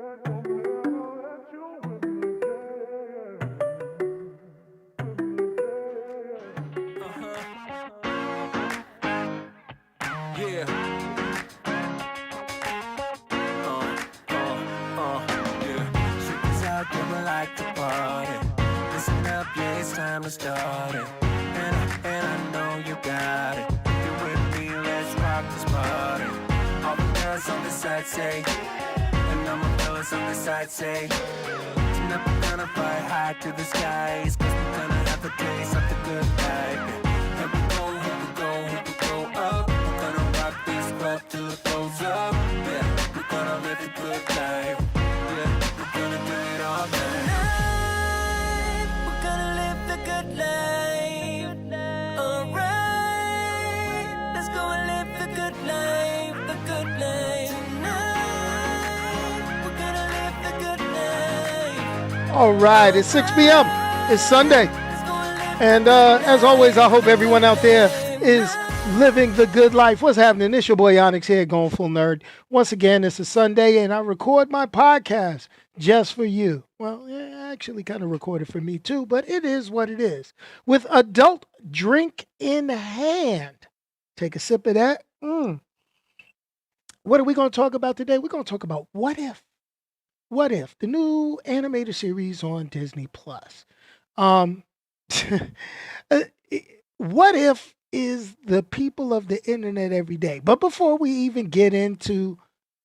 Yeah. Yeah. Check this out, yeah, we like to party. Listen up, yeah, it's time to start it. And I know you got it. If you're with me, let's rock this party. All the girls on this side say, and all my fellas on this side say, tonight we're gonna fly high to the skies, 'cause we're gonna have a taste of the good life. Here we go, here we go, here we go up. We're gonna rock this club till it goes up. Yeah, we're gonna live a good life. Yeah, we're gonna do it all night. Tonight, we're gonna live the good life. Alright, let's go and live the good life, the good life. Tonight, we're gonna live the good life. All right, it's 6 p.m. It's Sunday. And as always, I hope everyone out there is living the good life. What's happening? It's your boy Onyx here, Going Full Nerd. Once again, it's a Sunday, and I record my podcast just for you. Well, yeah, I actually kind of recorded for me too, but it is what it is. With adult drink in hand. Take a sip of that. What are we going to talk about today? We're going to talk about What If. What If, the new animated series on Disney Plus. Um, what if is the people of the internet every day. But before we even get into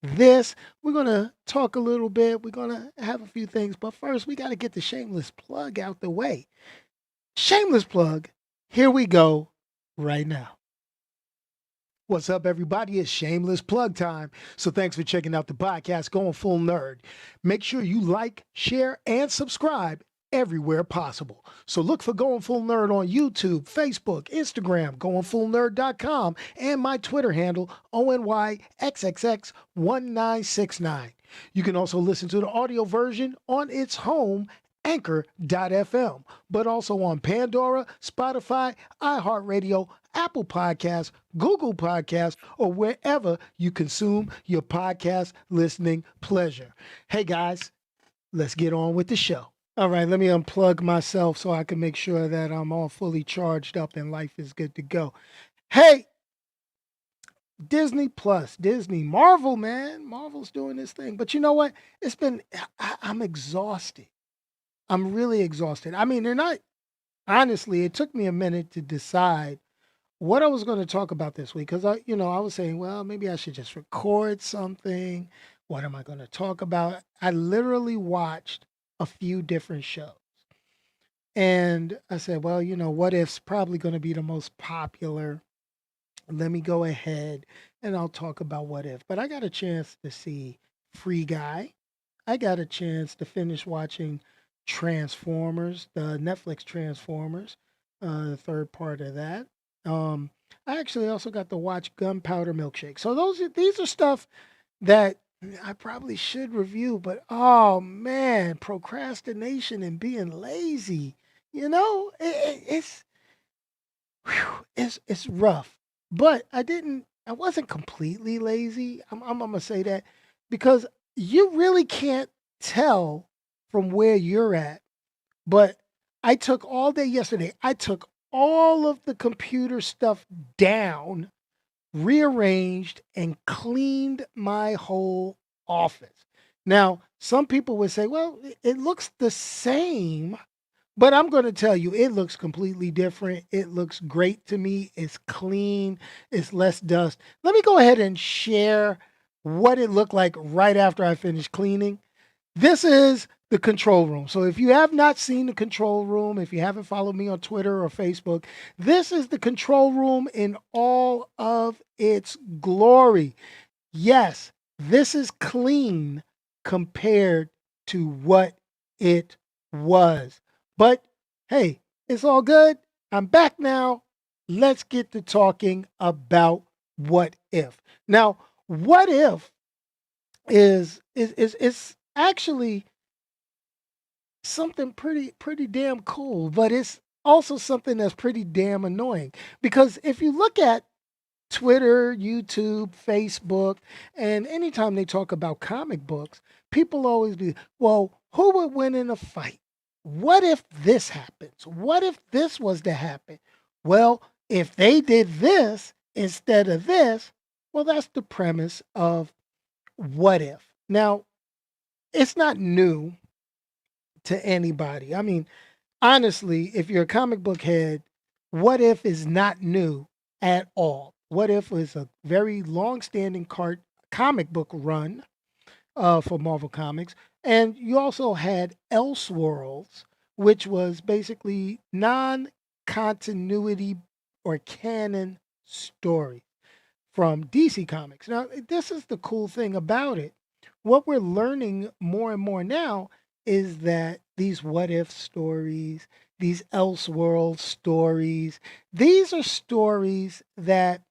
this, we're going to talk a little bit. We're going to have a few things. But first, we got to get the shameless plug out the way. Shameless plug. Here we go right now. What's up, everybody? It's shameless plug time. So thanks for checking out the podcast, Going Full Nerd. Make sure you like, share, and subscribe everywhere possible. So look for Going Full Nerd on YouTube, Facebook, Instagram, goingfullnerd.com, and my Twitter handle, ONYXXX1969. You can also listen to the audio version on its home, Anchor.fm, but also on Pandora, Spotify, iHeartRadio, Apple Podcasts, Google Podcasts, or wherever you consume your podcast listening pleasure. Hey guys, let's get on with the show. All right, let me unplug myself so I can make sure that I'm all fully charged up and life is good to go. Hey, Disney Plus, Disney, Marvel, man. Marvel's doing this thing. But you know what? I'm exhausted. I'm really exhausted. I mean, honestly, it took me a minute to decide what I was going to talk about this week because I was saying, well, maybe I should just record something. What am I going to talk about? I literally watched a few different shows. And I said, well, What If's probably going to be the most popular. Let me go ahead and I'll talk about What If. But I got a chance to see Free Guy. I got a chance to finish watching Transformers, the Netflix Transformers, the third part of that. I actually also got to watch Gunpowder Milkshake. So these are stuff that I probably should review, but oh man, procrastination and being lazy, it's it's rough. But I wasn't completely lazy. I'm gonna say that because you really can't tell from where you're at. But I took all day yesterday. I took all of the computer stuff down, rearranged, and cleaned my whole office. Now, some people would say, well, it looks the same, but I'm going to tell you, it looks completely different. It looks great to me. It's clean, it's less dust. Let me go ahead and share what it looked like right after I finished cleaning. This is the control room. So if you have not seen the control room, if you haven't followed me on Twitter or Facebook, this is the control room in all of its glory. Yes, this is clean compared to what it was. But hey, it's all good. I'm back now. Let's get to talking about What If. Now, What If is actually something pretty damn cool, but it's also something that's pretty damn annoying because if you look at Twitter, YouTube, Facebook, and anytime they talk about comic books, people always be, well, who would win in a fight? What if this happens? What if this was to happen? Well, if they did this instead of this, well, that's the premise of what if. Now, it's not new to anybody. I mean, honestly, if you're a comic book head, what if is not new at all. What if was a very long-standing comic book run for Marvel Comics, and you also had Elseworlds, which was basically non-continuity or canon story from DC Comics. Now, this is the cool thing about it. What we're learning more and more now is that these what if stories, these Elseworld stories, these are stories that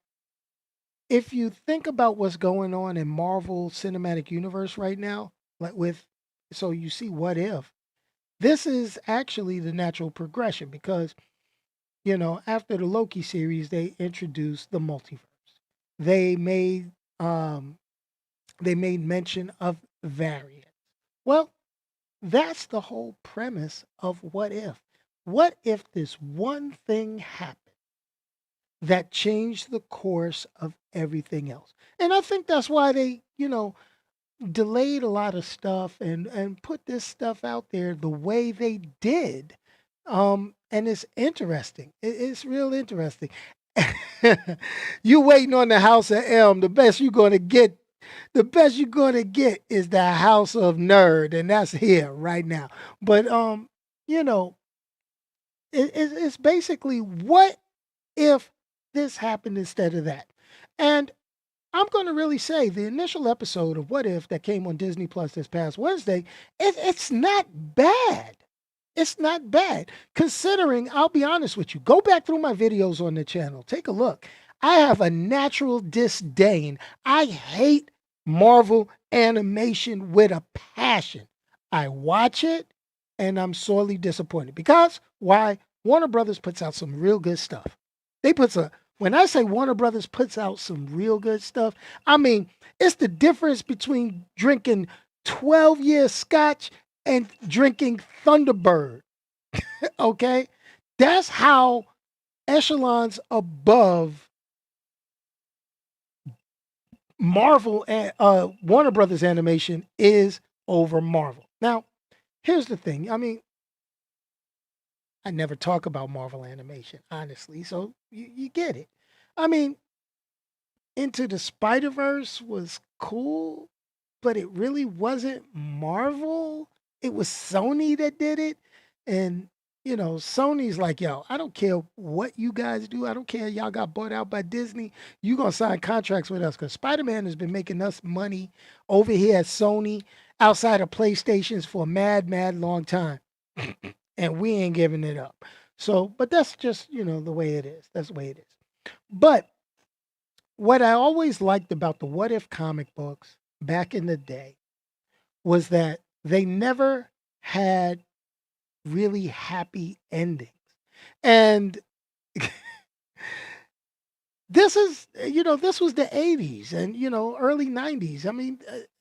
if you think about what's going on in Marvel Cinematic Universe right now, like so you see what if, this is actually the natural progression because, after the Loki series, they introduced the multiverse. They made um they made mention of variants. Well, that's the whole premise of what if. What if this one thing happened that changed the course of everything else? And I think that's why they, delayed a lot of stuff and put this stuff out there the way they did. And it's interesting. It's real interesting. You waiting on the House of M. The best you're gonna get is the House of Nerd, and that's here right now. But you know, it's basically what if this happened instead of that? And I'm going to really say the initial episode of What If that came on Disney Plus this past Wednesday, it's not bad. It's not bad. Considering, I'll be honest with you, go back through my videos on the channel, take a look. I have a natural disdain. I hate Marvel animation with a passion. I watch it and I'm sorely disappointed because why? Warner Brothers puts out some real good stuff. They put some When I say Warner Brothers puts out some real good stuff, I mean, it's the difference between drinking 12-year scotch and drinking Thunderbird. Okay? That's how echelons above Marvel and Warner Brothers animation is over Marvel. Now, here's the thing. I mean, I never talk about Marvel animation, honestly, so you get it. I mean, Into the Spider Verse was cool, but it really wasn't Marvel. It was Sony that did it. And, Sony's like, yo, I don't care what you guys do. I don't care. Y'all got bought out by Disney. You going to sign contracts with us because Spider Man has been making us money over here at Sony outside of PlayStations for a mad, mad long time. And we ain't giving it up. So, but that's just, the way it is. That's the way it is. But what I always liked about the What If comic books back in the day was that they never had really happy endings. And this was the 80s and, early 90s. I mean,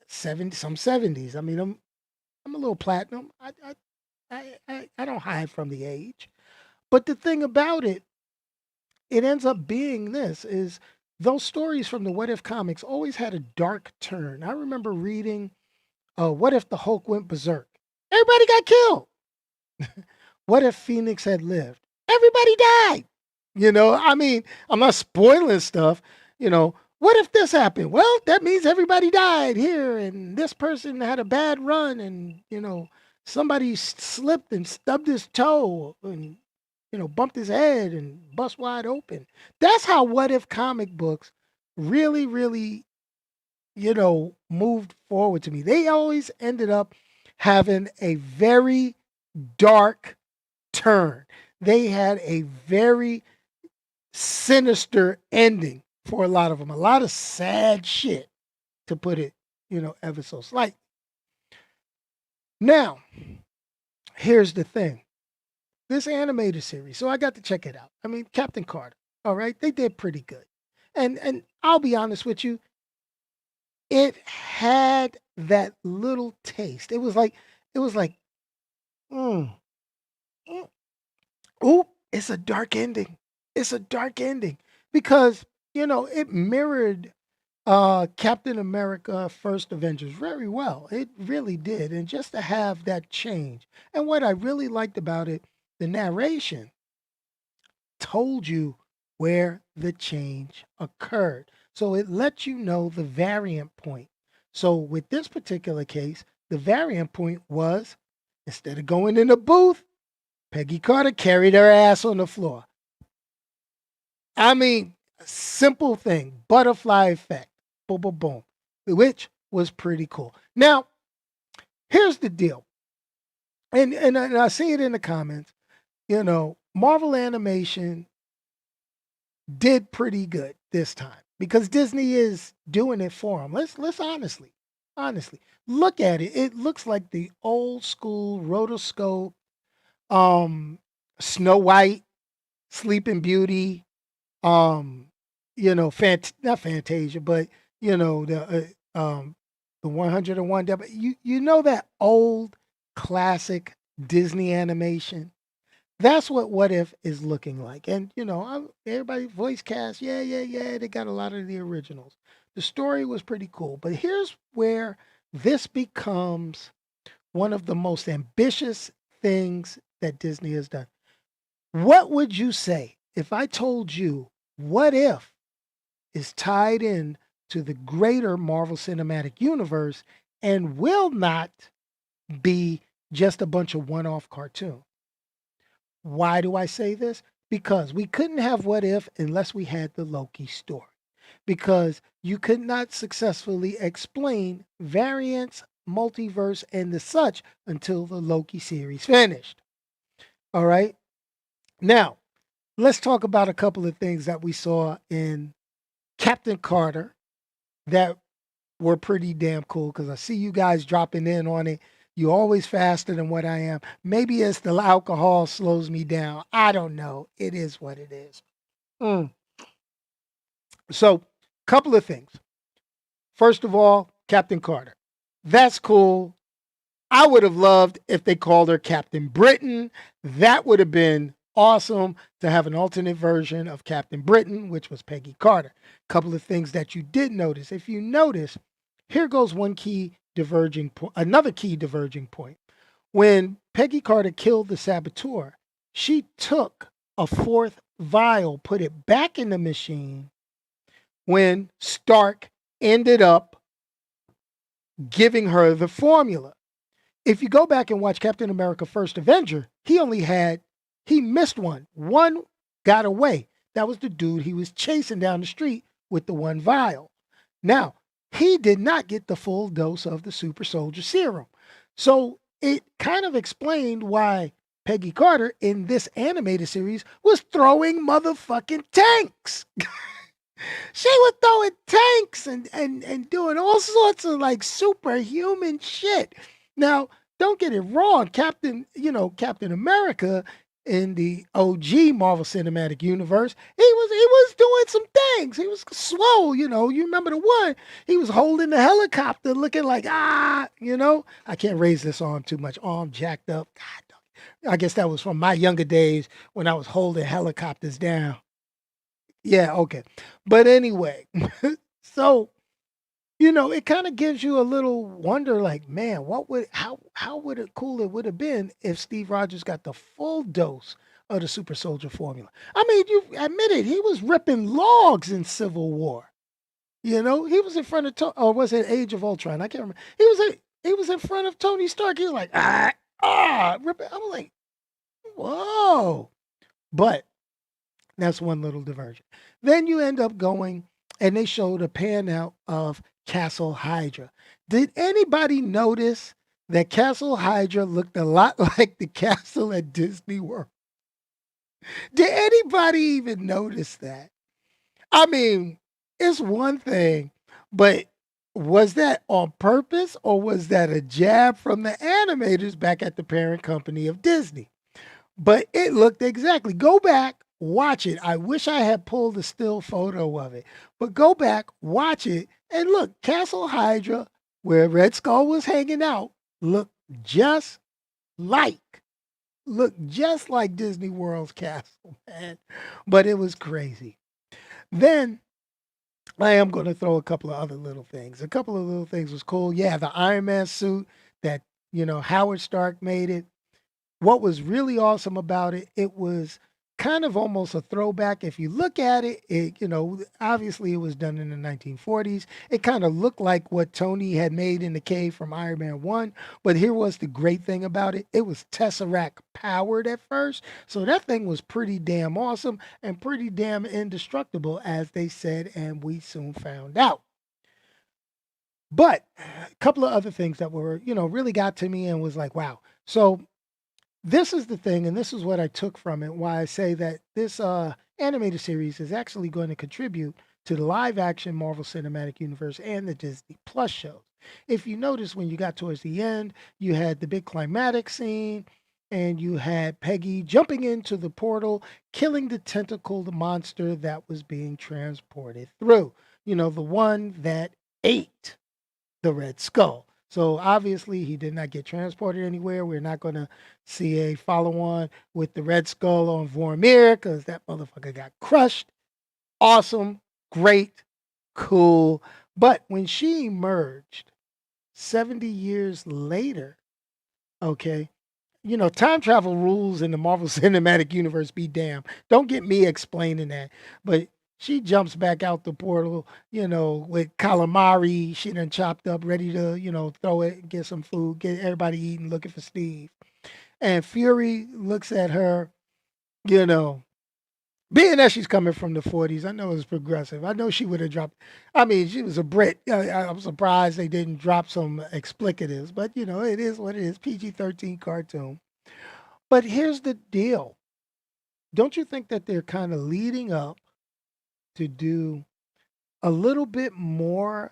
70s. I mean, I'm a little platinum. I don't hide from the age. But the thing about it ends up being this is those stories from the What If comics always had a dark turn. I remember reading What If the Hulk went berserk? Everybody got killed. What if Phoenix had lived? Everybody died. I mean, I'm not spoiling stuff. What if this happened? Well, that means everybody died here, and this person had a bad run, and somebody slipped and stubbed his toe, and bumped his head and bust wide open. That's how What If comic books really, really, moved forward to me. They always ended up having a very dark turn. They had a very sinister ending for a lot of them. A lot of sad shit, to put it, ever so slightly. Now, here's the thing. This animated series, so I got to check it out. I mean, Captain Carter, all right, they did pretty good. And I'll be honest with you, it had that little taste. It was like, mm, mm, ooh, it's a dark ending. It's a dark ending because it mirrored Captain America First Avengers very well. It really did. And just to have that change. And what I really liked about it, the narration told you where the change occurred. So it lets you know the variant point. So with this particular case, the variant point was instead of going in the booth, Peggy Carter carried her ass on the floor. I mean, simple thing, butterfly effect, boom, boom, boom, which was pretty cool. Now, here's the deal, and I see it in the comments. Marvel Animation did pretty good this time because Disney is doing it for them. Let's honestly look at it. It looks like the old school rotoscope, um, Snow White, Sleeping Beauty, um, not Fantasia, but the 101 W. You know that old classic Disney animation. That's what If is looking like. And, everybody voice cast, yeah, yeah, yeah. They got a lot of the originals. The story was pretty cool. But here's where this becomes one of the most ambitious things that Disney has done. What would you say if I told you What If is tied in to the greater Marvel Cinematic Universe and will not be just a bunch of one off cartoons? Why do I say this? Because we couldn't have What If unless we had the Loki story. Because you could not successfully explain variants, multiverse, and the such until the Loki series finished. All right. Now, let's talk about a couple of things that we saw in Captain Carter that were pretty damn cool because I see you guys dropping in on it. You're always faster than what I am. Maybe it's the alcohol slows me down. I don't know. It is what it is. Mm. So, couple of things. First of all, Captain Carter. That's cool. I would have loved if they called her Captain Britain. That would have been awesome to have an alternate version of Captain Britain, which was Peggy Carter. Couple of things that you did notice. If you notice, here goes another key diverging point. When Peggy Carter killed the saboteur, she took a fourth vial, put it back in the machine when Stark ended up giving her the formula. If you go back and watch Captain America First Avenger, he missed one. One got away. That was the dude he was chasing down the street with the one vial. Now, he did not get the full dose of the super soldier serum. So it kind of explained why Peggy Carter in this animated series was throwing motherfucking tanks. She was throwing tanks and doing all sorts of like superhuman shit. Now, don't get it wrong, Captain America in the OG Marvel Cinematic Universe, he was doing some things. He was swole, you remember the one, he was holding the helicopter looking like, I can't raise this arm too much. Arm jacked up. God, I guess that was from my younger days when I was holding helicopters down. Yeah, okay. But anyway, so it kind of gives you a little wonder, like, man, how would it cool it would have been if Steve Rogers got the full dose of the super soldier formula. I mean, you admit it, he was ripping logs in Civil War. He was in front of or was it Age of Ultron? I can't remember. He was in front of Tony Stark. He was like, ripping. I'm like, whoa. But that's one little diversion. Then you end up going and they showed a pan out of Castle Hydra. Did anybody notice that Castle Hydra looked a lot like the castle at Disney World? Did anybody even notice that? I mean, it's one thing, but was that on purpose or was that a jab from the animators back at the parent company of Disney? But it looked exactly. Go back, watch it. I wish I had pulled a still photo of it, but go back, watch it, and look, Castle Hydra, where Red Skull was hanging out, look just like just like Disney World's castle, man. But it was crazy. Then I am going to throw a couple of other little things. A couple of little things was cool. Yeah, the Iron Man suit that, Howard Stark made it. What was really awesome about it, it was kind of almost a throwback. If you look at it, obviously it was done in the 1940s. It kind of looked like what Tony had made in the cave from Iron Man 1. But here was the great thing about it, it was Tesseract powered at first. So that thing was pretty damn awesome and pretty damn indestructible, as they said, and we soon found out. But a couple of other things that were, really got to me and was like, wow. So this is the thing, and this is what I took from it. Why I say that this animated series is actually going to contribute to the live action Marvel Cinematic Universe and the Disney Plus shows. If you notice, when you got towards the end, you had the big climatic scene, and you had Peggy jumping into the portal, killing the tentacled monster that was being transported through. The one that ate the Red Skull. So obviously he did not get transported anywhere. We're not going to see a follow on with the Red Skull on Vormir because that motherfucker got crushed. Awesome, great, cool. But when she emerged 70 years later, okay, time travel rules in the Marvel Cinematic Universe be damn. Don't get me explaining that. But she jumps back out the portal, with calamari. She done chopped up, ready to, throw it, get some food, get everybody eating, looking for Steve. And Fury looks at her, you know, being that she's coming from the 40s, I know it's progressive. I know she would have dropped. I mean, she was a Brit. I'm surprised they didn't drop some explicatives, but it is what it is. PG-13 cartoon. But here's the deal. Don't you think that they're kind of leading up to do a little bit more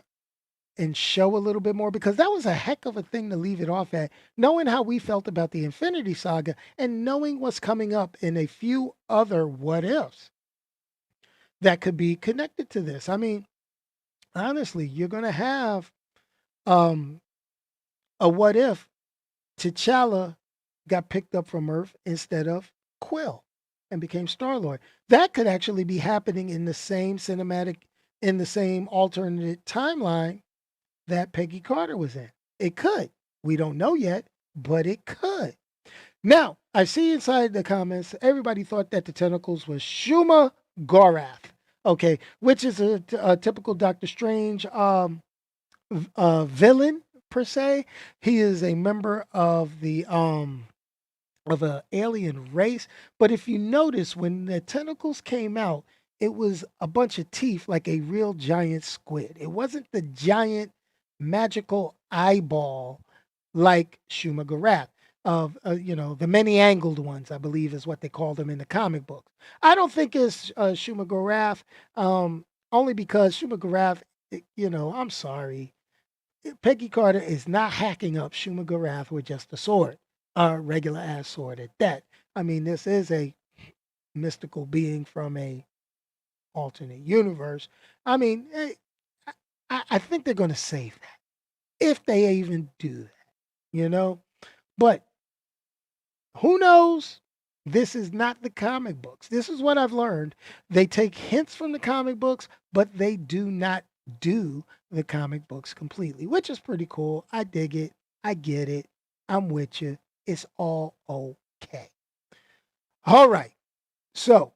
and show a little bit more? Because that was a heck of a thing to leave it off at, knowing how we felt about the Infinity Saga and knowing what's coming up in a few other what ifs that could be connected to this. I mean, honestly, you're going to have um, a what if T'Challa got picked up from Earth instead of Quill and became Star Lord. That could actually be happening in the same cinematic, in the same alternate timeline that Peggy Carter was in. It could. We don't know yet, but it could. Now, I see inside the comments, everybody thought that the tentacles was Shuma Gorath, okay, which is a typical Doctor Strange villain per se. He is a member of the of a alien race. But if you notice, when the tentacles came out, it was a bunch of teeth like a real giant squid. It wasn't the giant magical eyeball like Shuma Gorath of the many angled ones, I believe is what they call them in the comic books. I don't think it's Shuma Gorath, only because Shuma Gorath, I'm sorry, Peggy Carter is not hacking up Shuma Gorath with just a sword, a regular ass sword at that. I mean, this is a mystical being from a alternate universe. I mean, I think they're going to save that if they even do that. But who knows? This is not the comic books. This is what I've learned. They take hints from the comic books, but they do not do the comic books completely, which is pretty cool. I dig it. I get it. I'm with you. It's all okay. All right. So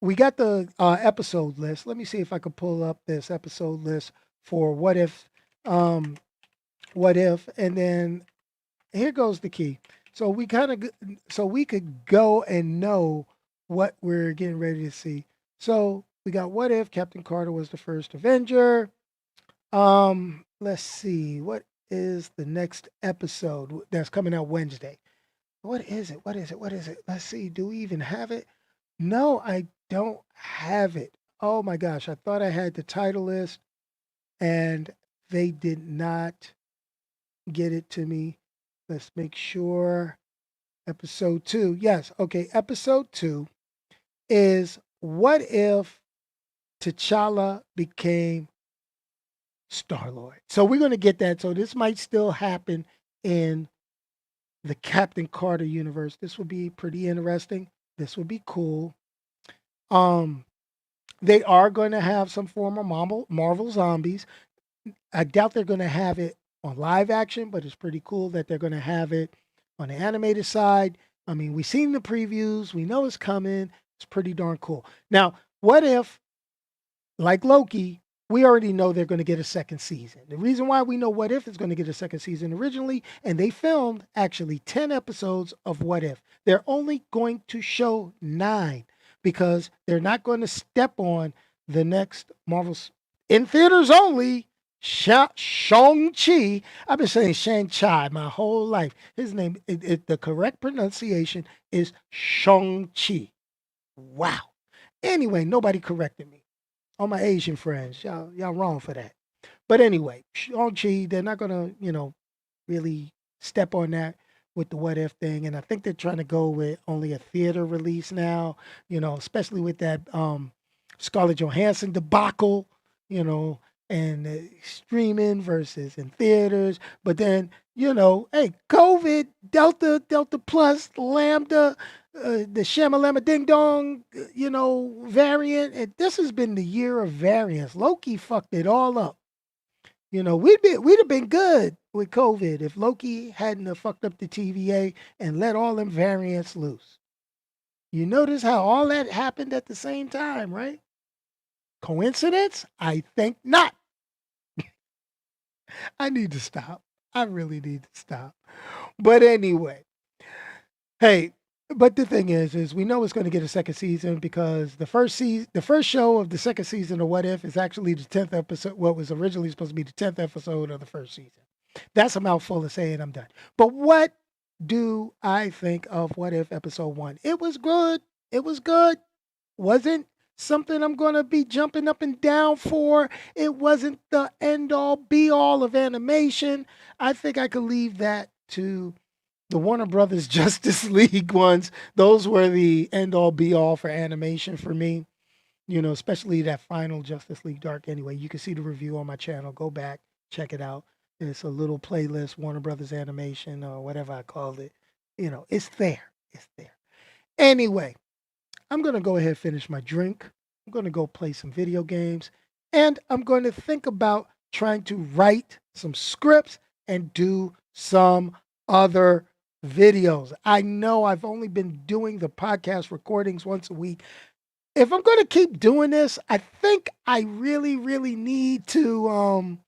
we got the episode list. Let me see if I can pull up this episode list for what if, um, and then here goes the key. So so we could go and know what we're getting ready to see. So we got what if Captain Carter was the first Avenger. Let's see. What is the next episode that's coming out Wednesday? What is it? What is it? What is it? Let's see. Do we even have it? No, I don't have it. Oh my gosh. I thought I had the title list and they did not get it to me. Let's make sure. Episode 2. Yes. Okay. Episode 2 is what if T'Challa became Star-Lord? So we're going to get that. So this might still happen in the Captain Carter universe. This would be pretty interesting. This would be cool. Um, they are going to have some form of Marvel zombies. I doubt they're going to have it on live action, but it's pretty cool that they're going to have it on the animated side. I mean, we've seen the previews, we know it's coming. It's pretty darn cool. Now, what if, like Loki, we already know they're going to get a second season? The reason why we know What If is going to get a second season originally, and they filmed actually 10 episodes of What If. They're only going to show 9 because they're not going to step on the next Marvel's in theaters only. Shang-Chi. I've been saying Shang-Chi my whole life. His name, the correct pronunciation is Shang-Chi. Wow. Anyway, nobody corrected me. All my Asian friends, y'all wrong for that. But anyway, Shang-Chi, they're not gonna, really step on that with the What If thing. And I think they're trying to go with only a theater release now, especially with that Scarlett Johansson debacle, and streaming versus in theaters. But then, hey, COVID, Delta Plus, Lambda, the Shamalama Ding Dong, variant. And this has been the year of variants. Loki fucked it all up. We'd have been good with COVID if Loki hadn't have fucked up the TVA and let all them variants loose. You notice how all that happened at the same time, right? Coincidence? I think not. I need to stop. I really need to stop. But anyway, hey, but the thing is we know it's going to get a second season because the first show of the second season of What If is actually the 10th episode, what was originally supposed to be the 10th episode of the first season. That's a mouthful of saying I'm done. But what do I think of What If episode 1? It was good. It was good. Wasn't something I'm going to be jumping up and down for. It wasn't the end all be all of animation. I think I could leave that to the Warner Brothers Justice League ones. Those were the end all be all for animation for me, especially that final Justice League Dark. Anyway, you can see the review on my channel. Go back, check it out. It's a little playlist, Warner Brothers Animation or whatever I called it. It's there. It's there. Anyway, I'm going to go ahead and finish my drink. I'm going to go play some video games. And I'm going to think about trying to write some scripts and do some other videos. I know I've only been doing the podcast recordings once a week. If I'm going to keep doing this, I think I really, really need to,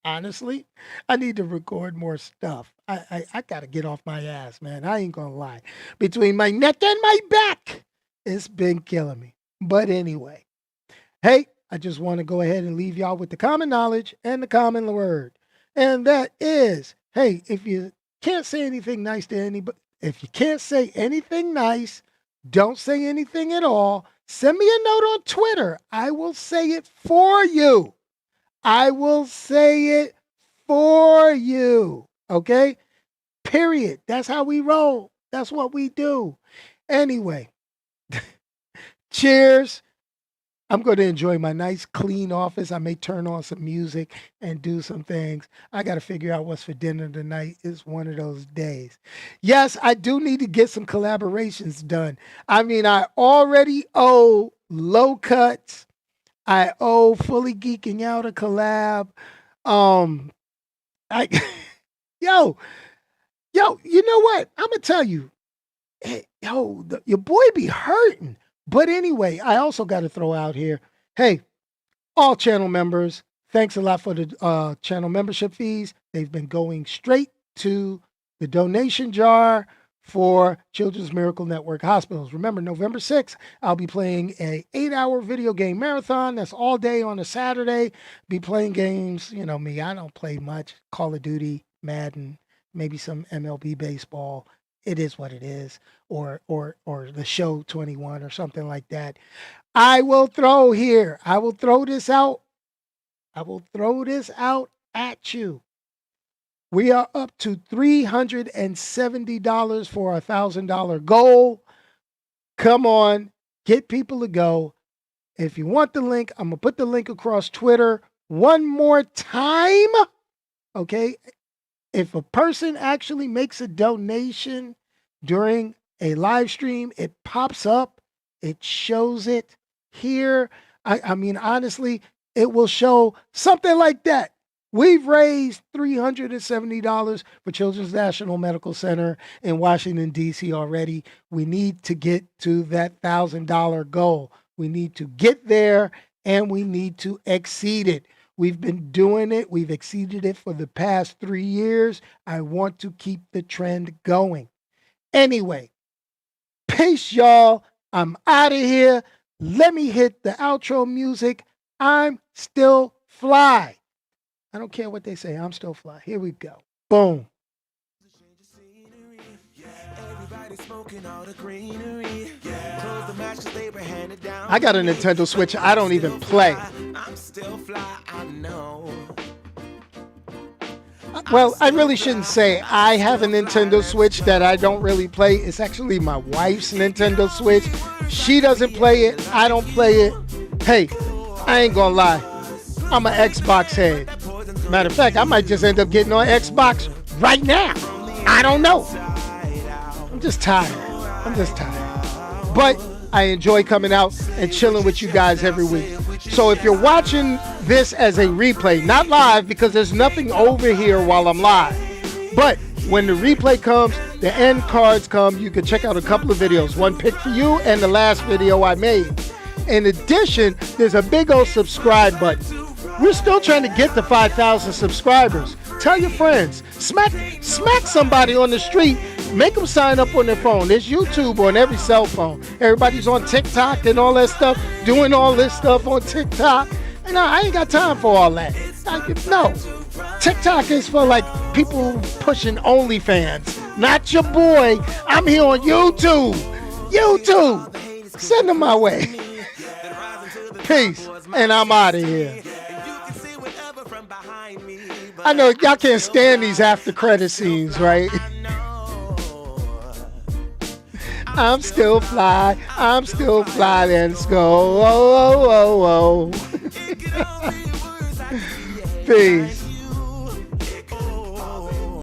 honestly, I need to record more stuff. I got to get off my ass, man. I ain't going to lie. Between my neck and my back, it's been killing me. But anyway, hey, I just want to go ahead and leave y'all with the common knowledge and the common word. And that is, hey, if you can't say anything nice to anybody, if you can't say anything nice, don't say anything at all. Send me a note on Twitter. I will say it for you. I will say it for you. Okay? Period. That's how we roll. That's what we do. Anyway, cheers. I'm going to enjoy my nice, clean office. I may turn on some music and do some things. I got to figure out what's for dinner tonight. It's one of those days. Yes, I do need to get some collaborations done. I mean, I already owe Low Cuts. I owe Fully Geeking Out a collab. I yo, you know what? I'm gonna tell you, hey, your boy be hurting. But anyway, I also got to throw out here, hey, all channel members, thanks a lot for the channel membership fees. They've been going straight to the donation jar for Children's Miracle Network Hospitals. Remember, November 6th, I'll be playing a 8-hour video game marathon. That's all day on a Saturday. Be playing games. You know me, I don't play much. Call of Duty, Madden, maybe some MLB baseball. It is what it is, or the show 21 or something like that. I will throw here. I will throw this out. I will throw this out at you. We are up to $370 for a $1,000 goal. Come on, get people to go. If you want the link, I'm going to put the link across Twitter one more time. Okay. If a person actually makes a donation during a live stream, it pops up, it shows it here. I mean, honestly, it will show something like that. We've raised $370 for Children's National Medical Center in Washington, D.C. already. We need to get to that $1,000 goal. We need to get there and we need to exceed it. We've been doing it. We've exceeded it for the past 3 years. I want to keep the trend going. Anyway, peace, y'all. I'm out of here. Let me hit the outro music. I'm still fly. I don't care what they say. I'm still fly. Here we go. Boom. I got a Nintendo Switch I don't even play. Well, I really shouldn't say I have a Nintendo Switch that I don't really play. It's actually my wife's Nintendo Switch. She doesn't play it. I don't play it. Hey, I ain't gonna lie. I'm an Xbox head. Matter of fact, I might just end up getting on Xbox right now. I don't know. I'm just tired. But I enjoy coming out and chilling with you guys every week. So if you're watching this as a replay, not live because there's nothing over here while I'm live, but when the replay comes, the end cards come, you can check out a couple of videos. One pick for you and the last video I made. In addition, there's a big old subscribe button. We're still trying to get to 5,000 subscribers. Tell your friends. Smack somebody on the street. Make them sign up on their phone. There's YouTube on every cell phone. Everybody's on TikTok and all that stuff, doing all this stuff on TikTok. And I ain't got time for all that. No. TikTok is for like people pushing OnlyFans. Not your boy. I'm here on YouTube. Send them my way. Peace. And I'm out of here. I know y'all can't stand these after credit scenes, right? I'm still fly. Let's go. Peace.